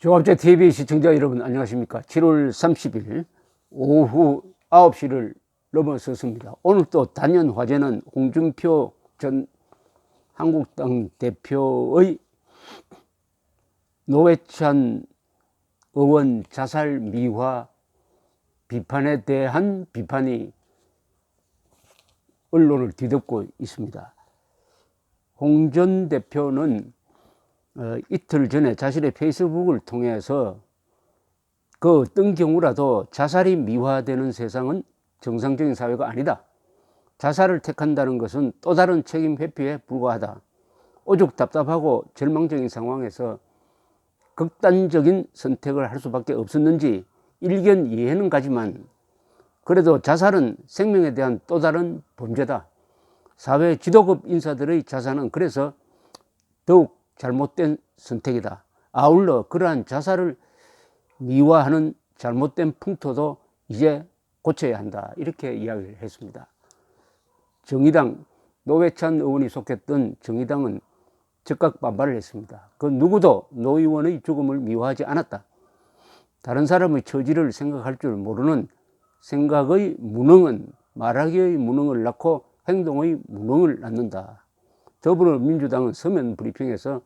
조합제 TV 시청자 여러분 안녕하십니까. 7월 30일 오후 9시를 넘어섰습니다. 오늘 또 단연 화제는 홍준표 전 한국당 대표의 노회찬 의원 자살 미화 비판에 대한 비판이 언론을 뒤덮고 있습니다. 홍 전 대표는 이틀 전에 자신의 페이스북을 통해서 그 어떤 경우라도 자살이 미화되는 세상은 정상적인 사회가 아니다. 자살을 택한다는 것은 또 다른 책임 회피에 불과하다. 오죽 답답하고 절망적인 상황에서 극단적인 선택을 할 수밖에 없었는지 일견 이해는 가지만 그래도 자살은 생명에 대한 또 다른 범죄다. 사회 지도급 인사들의 자살은 그래서 더욱 잘못된 선택이다. 아울러 그러한 자살을 미화하는 잘못된 풍토도 이제 고쳐야 한다. 이렇게 이야기를 했습니다. 정의당 노회찬 의원이 속했던 정의당은 즉각 반발을 했습니다. 그 누구도 노 의원의 죽음을 미화하지 않았다. 다른 사람의 처지를 생각할 줄 모르는 생각의 무능은 말하기의 무능을 낳고 행동의 무능을 낳는다. 더불어민주당은 서면 브리핑에서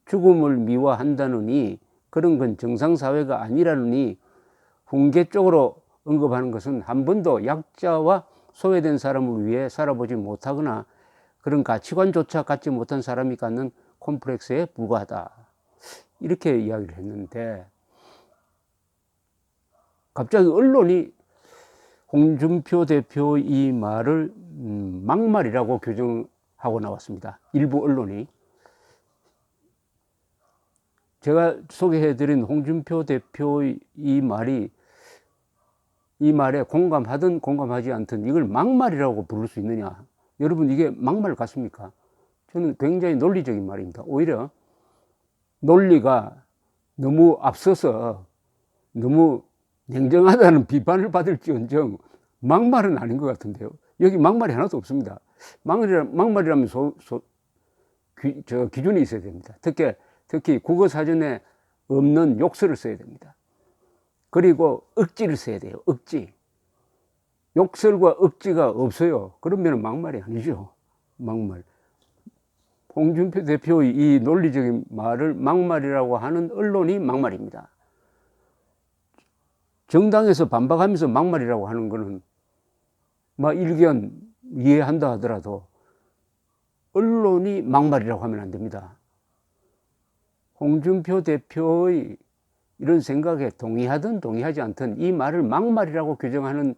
죽음을 미화한다느니 그런 건 정상사회가 아니라느니 훈계 쪽으로 언급하는 것은 한 번도 약자와 소외된 사람을 위해 살아보지 못하거나 그런 가치관조차 갖지 못한 사람이 갖는 콤플렉스에 불과하다. 이렇게 이야기를 했는데 갑자기 언론이 홍준표 대표 이 말을 막말이라고 규정하고 나왔습니다. 일부 언론이. 제가 소개해드린 홍준표 대표의 이 말에 공감하든 공감하지 않든 이걸 막말이라고 부를 수 있느냐. 여러분 이게 막말 같습니까? 저는 굉장히 논리적인 말입니다. 오히려 논리가 너무 앞서서 너무 냉정하다는 비판을 받을지언정 막말은 아닌 것 같은데요. 여기 막말이 하나도 없습니다. 막말이라면 기준이 있어야 됩니다. 특히 국어사전에 없는 욕설을 써야 됩니다. 그리고 억지를 써야 돼요. 억지. 욕설과 억지가 없어요. 그러면 막말이 아니죠. 막말. 홍준표 대표의 이 논리적인 말을 막말이라고 하는 언론이 막말입니다. 정당에서 반박하면서 막말이라고 하는 거는 일견 이해한다 하더라도 언론이 막말이라고 하면 안 됩니다. 홍준표 대표의 이런 생각에 동의하든 동의하지 않든 이 말을 막말이라고 규정하는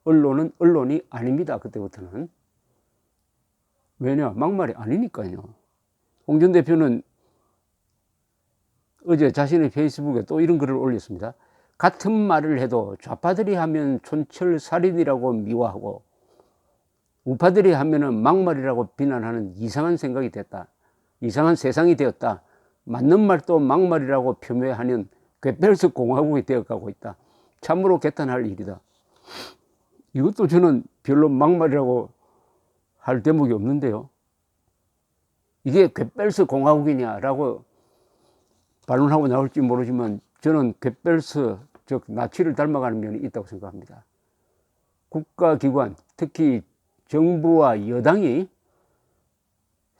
언론은 언론이 아닙니다. 그때부터는. 왜냐? 막말이 아니니까요. 홍 전 대표는 어제 자신의 페이스북에 또 이런 글을 올렸습니다. 같은 말을 해도 좌파들이 하면 촌철살인이라고 미화하고 우파들이 하면은 막말이라고 비난하는 이상한 생각이 됐다. 이상한 세상이 되었다. 맞는 말도 막말이라고 표명하는 괴벨스 공화국이 되어가고 있다. 참으로 개탄할 일이다. 이것도 저는 별로 막말이라고 할 대목이 없는데요. 이게 괴벨스 공화국이냐라고 반론하고 나올지 모르지만 저는 괴벨스 즉 나치를 닮아가는 면이 있다고 생각합니다. 국가기관 특히 정부와 여당이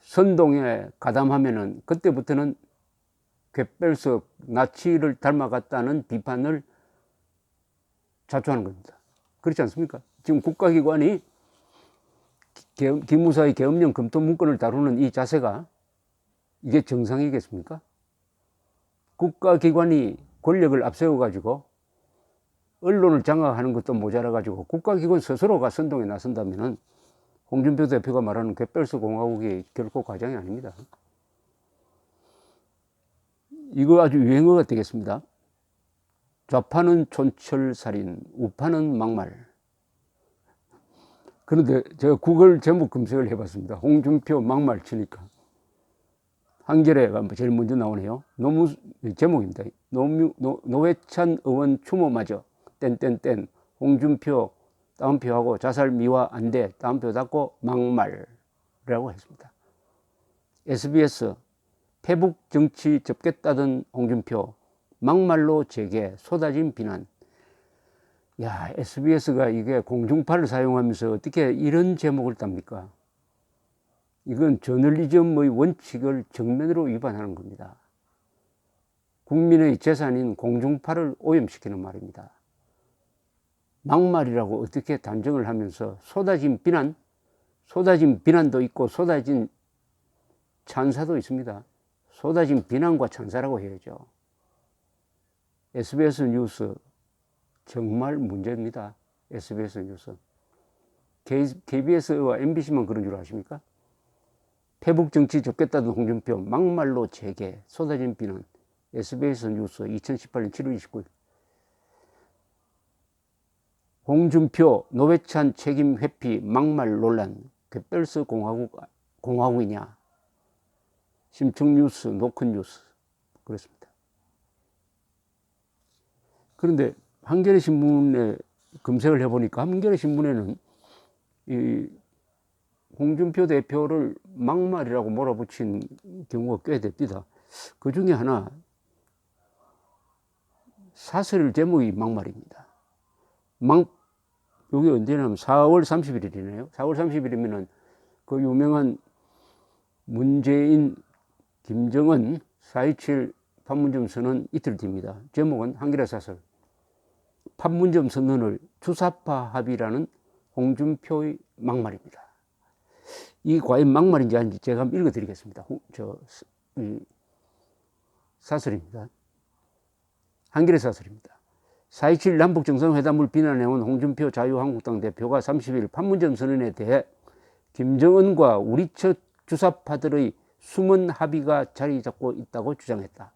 선동에 가담하면은 그때부터는 괴벨스 나치를 닮아갔다는 비판을 자초하는 겁니다. 그렇지 않습니까? 지금 국가기관이 기무사의 계엄령 검토 문건을 다루는 이 자세가 이게 정상이겠습니까? 국가기관이 권력을 앞세워가지고 언론을 장악하는 것도 모자라가지고 국가기관 스스로가 선동에 나선다면은 홍준표 대표가 말하는 괴벨스 공화국이 결코 과장이 아닙니다. 이거 아주 유행어가 되겠습니다. 좌파는 촌철살인, 우파는 막말. 그런데 제가 구글 제목 검색을 해봤습니다. 홍준표 막말 치니까 한겨레가 제일 먼저 나오네요. 제목입니다. 노회찬 의원 추모마저 땡땡땡 홍준표 다운표하고 자살 미화 안 돼 다운표 닫고 막말이라고 했습니다. SBS 페북 정치 접겠다던 홍준표 막말로 재개, 쏟아진 비난. 야, SBS가 이게 공중파를 사용하면서 어떻게 이런 제목을 땁니까? 이건 저널리즘의 원칙을 정면으로 위반하는 겁니다. 국민의 재산인 공중파를 오염시키는 말입니다. 막말이라고 어떻게 단정을 하면서 쏟아진 비난도 있고 쏟아진 찬사도 있습니다. 쏟아진 비난과 찬사라고 해야죠. SBS 뉴스 정말 문제입니다. SBS 뉴스. KBS와 MBC만 그런 줄 아십니까? 패북 정치 접겠다던 홍준표 막말로 재개, 쏟아진 비난. SBS 뉴스 2018년 7월 29일. 홍준표 노회찬 책임 회피 막말 논란. 갯벌스 공화국이냐. 심층뉴스, 노컷뉴스. 그렇습니다. 그런데 한겨레 신문에 검색을 해보니까 한겨레 신문에는 이 홍준표 대표를 막말이라고 몰아붙인 경우가 꽤 됩니다. 그 중에 하나 사설 제목이 막말입니다. 여기 언제냐면 4월 30일이네요. 4월 30일이면은 그 유명한 문재인, 김정은 4.27 판문점 선언 이틀 뒤입니다. 제목은 한겨레 사설. 판문점 선언을 주사파 합의라는 홍준표의 막말입니다. 이 과연 막말인지 아닌지 제가 한번 읽어드리겠습니다. 사설입니다. 한겨레 사설입니다. 4.27 남북정상회담을 비난해온 홍준표 자유한국당 대표가 30일 판문점 선언에 대해 김정은과 우리 측 주사파들의 숨은 합의가 자리 잡고 있다고 주장했다.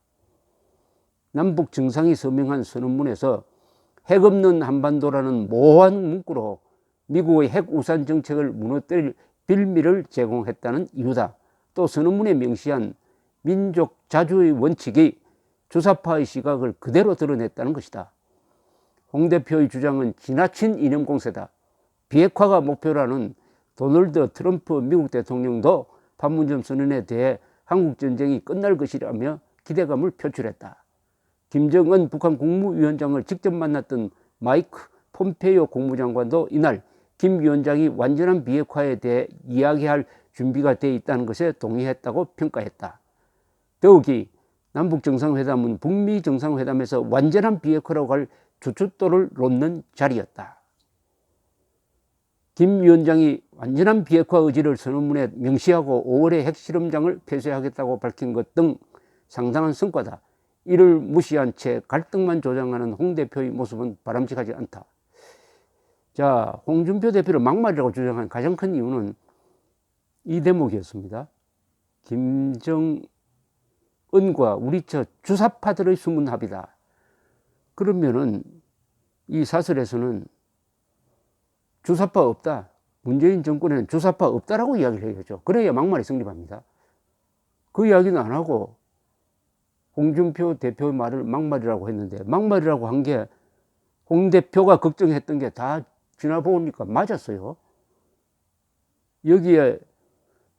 남북 정상이 서명한 선언문에서 핵 없는 한반도라는 모호한 문구로 미국의 핵 우산 정책을 무너뜨릴 빌미를 제공했다는 이유다. 또 선언문에 명시한 민족 자주의 원칙이 주사파의 시각을 그대로 드러냈다는 것이다. 홍 대표의 주장은 지나친 이념 공세다. 비핵화가 목표라는 도널드 트럼프 미국 대통령도 판문점 선언에 대해 한국전쟁이 끝날 것이라며 기대감을 표출했다. 김정은 북한 국무위원장을 직접 만났던 마이크 폼페이오 국무장관도 이날 김 위원장이 완전한 비핵화에 대해 이야기할 준비가 돼 있다는 것에 동의했다고 평가했다. 더욱이 남북정상회담은 북미 정상회담에서 완전한 비핵화라고 할 주춧돌을 놓는 자리였다. 김 위원장이 완전한 비핵화 의지를 선언문에 명시하고 5월에 핵실험장을 폐쇄하겠다고 밝힌 것 등 상당한 성과다. 이를 무시한 채 갈등만 조장하는 홍 대표의 모습은 바람직하지 않다. 자, 홍준표 대표를 막말이라고 주장한 가장 큰 이유는 이 대목이었습니다. 김정은과 우리 저 주사파들의 숨은 합의다. 그러면은 이 사설에서는 주사파 없다. 문재인 정권에는 주사파 없다라고 이야기를 해야죠. 그래야 막말이 성립합니다. 그 이야기는 안 하고 홍준표 대표의 말을 막말이라고 했는데 막말이라고 한 게 홍 대표가 걱정했던 게 다 지나보니까 맞았어요. 여기에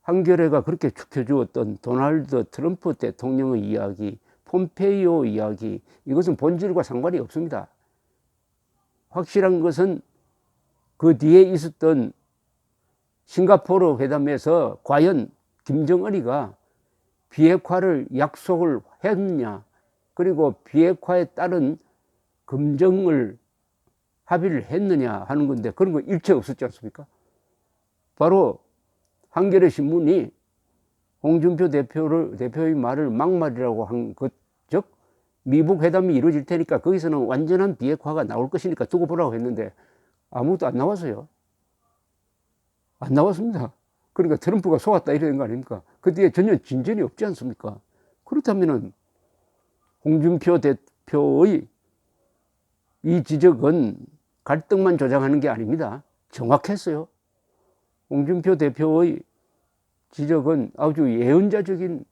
한겨레가 그렇게 축혀주었던 도널드 트럼프 대통령의 이야기, 폼페이오 이야기, 이것은 본질과 상관이 없습니다. 확실한 것은 그 뒤에 있었던 싱가포르 회담에서 과연 김정은이가 비핵화를 약속을 했느냐, 그리고 비핵화에 따른 검증을 합의를 했느냐 하는 건데 그런 거 일체 없었지 않습니까? 바로 한겨레 신문이 홍준표 대표의 말을 막말이라고 한 것, 즉 미북 회담이 이루어질 테니까 거기서는 완전한 비핵화가 나올 것이니까 두고 보라고 했는데 아무것도 안 나왔어요. 안 나왔습니다. 그러니까 트럼프가 속았다 이러는 거 아닙니까? 그 뒤에 전혀 진전이 없지 않습니까? 그렇다면은 홍준표 대표의 이 지적은 갈등만 조장하는 게 아닙니다. 정확했어요. 홍준표 대표의 지적은 아주 예언자적인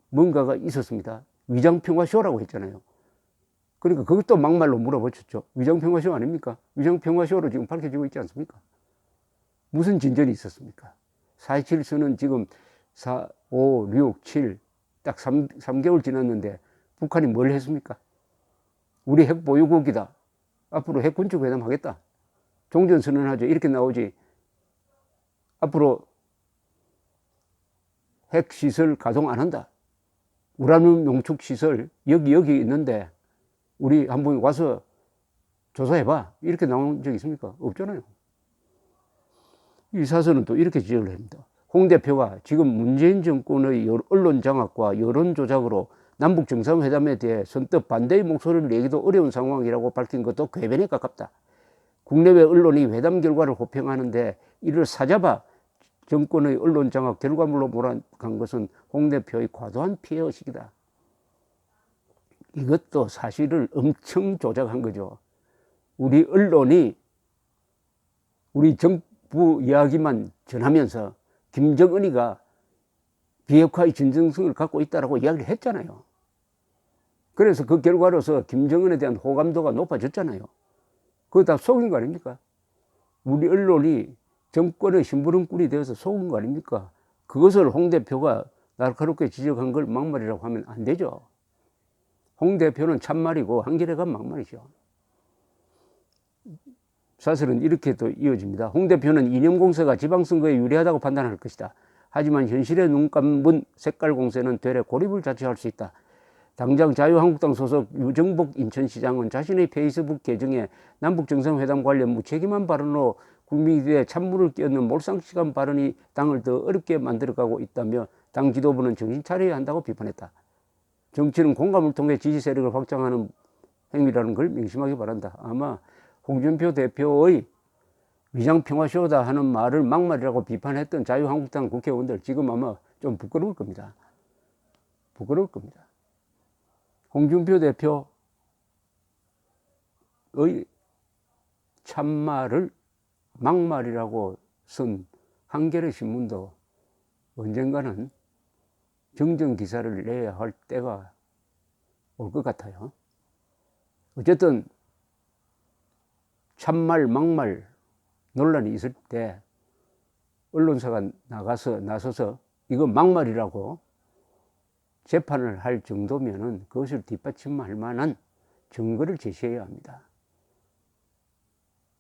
뭔가가 있었습니다. 위장평화쇼라고 했잖아요. 그러니까 그것도 막말로 물어보셨죠. 위장평화쇼 아닙니까? 위장평화쇼로 지금 밝혀지고 있지 않습니까? 무슨 진전이 있었습니까? 4.27 선언 지금 4, 5, 6, 7 딱 3개월 지났는데 북한이 뭘 했습니까? 우리 핵 보유국이다. 앞으로 핵 군축 회담 하겠다. 종전선언하죠. 이렇게 나오지. 앞으로 핵시설 가동 안 한다. 우라늄 농축 시설 여기 있는데 우리 한번 와서 조사해봐. 이렇게 나온 적 있습니까? 없잖아요. 이 사설은 또 이렇게 지적을 합니다. 홍 대표가 지금 문재인 정권의 언론 장악과 여론 조작으로 남북 정상회담에 대해 선뜻 반대의 목소리를 내기도 어려운 상황이라고 밝힌 것도 궤변에 가깝다. 국내외 언론이 회담 결과를 호평하는데 이를 사잡아 정권의 언론 장악 결과물로 몰아간 것은 홍 대표의 과도한 피해의식이다. 이것도 사실을 엄청 조작한 거죠. 우리 언론이 우리 정부 이야기만 전하면서 김정은이가 비핵화의 진정성을 갖고 있다고 이야기를 했잖아요. 그래서 그 결과로서 김정은에 대한 호감도가 높아졌잖아요. 그거 다 속인 거 아닙니까? 우리 언론이 정권의 심부름꾼이 되어서 속은 거 아닙니까? 그것을 홍 대표가 날카롭게 지적한 걸 막말이라고 하면 안 되죠. 홍 대표는 참말이고 한겨레가 막말이죠. 사실은 이렇게 또 이어집니다. 홍 대표는 이념 공세가 지방선거에 유리하다고 판단할 것이다. 하지만 현실에 눈 감은 색깔 공세는 되레 고립을 자초할 수 있다. 당장 자유한국당 소속 유정복 인천시장은 자신의 페이스북 계정에 남북정상회담 관련 무책임한 발언으로 국민들의 찬물을 끼얹는 몰상식한 발언이 당을 더 어렵게 만들어가고 있다며 당 지도부는 정신 차려야 한다고 비판했다. 정치는 공감을 통해 지지 세력을 확장하는 행위라는 걸 명심하기 바란다. 아마 홍준표 대표의 위장평화쇼다 하는 말을 막말이라고 비판했던 자유한국당 국회의원들 지금 아마 좀 부끄러울 겁니다. 부끄러울 겁니다. 홍준표 대표의 참말을 막말이라고 쓴 한겨레 신문도 언젠가는 정정 기사를 내야 할 때가 올 것 같아요. 어쨌든 참말 막말 논란이 있을 때 언론사가 나서서 이거 막말이라고 재판을 할 정도면은 그것을 뒷받침할 만한 증거를 제시해야 합니다.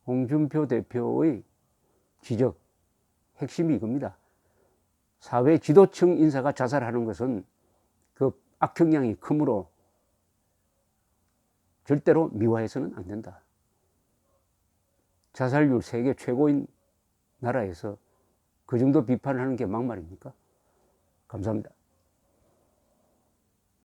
홍준표 대표의 지적 핵심이 이겁니다. 사회 지도층 인사가 자살하는 것은 그 악영향이 크므로 절대로 미화해서는 안 된다. 자살률 세계 최고인 나라에서 그 정도 비판을 하는 게 막말입니까? 감사합니다.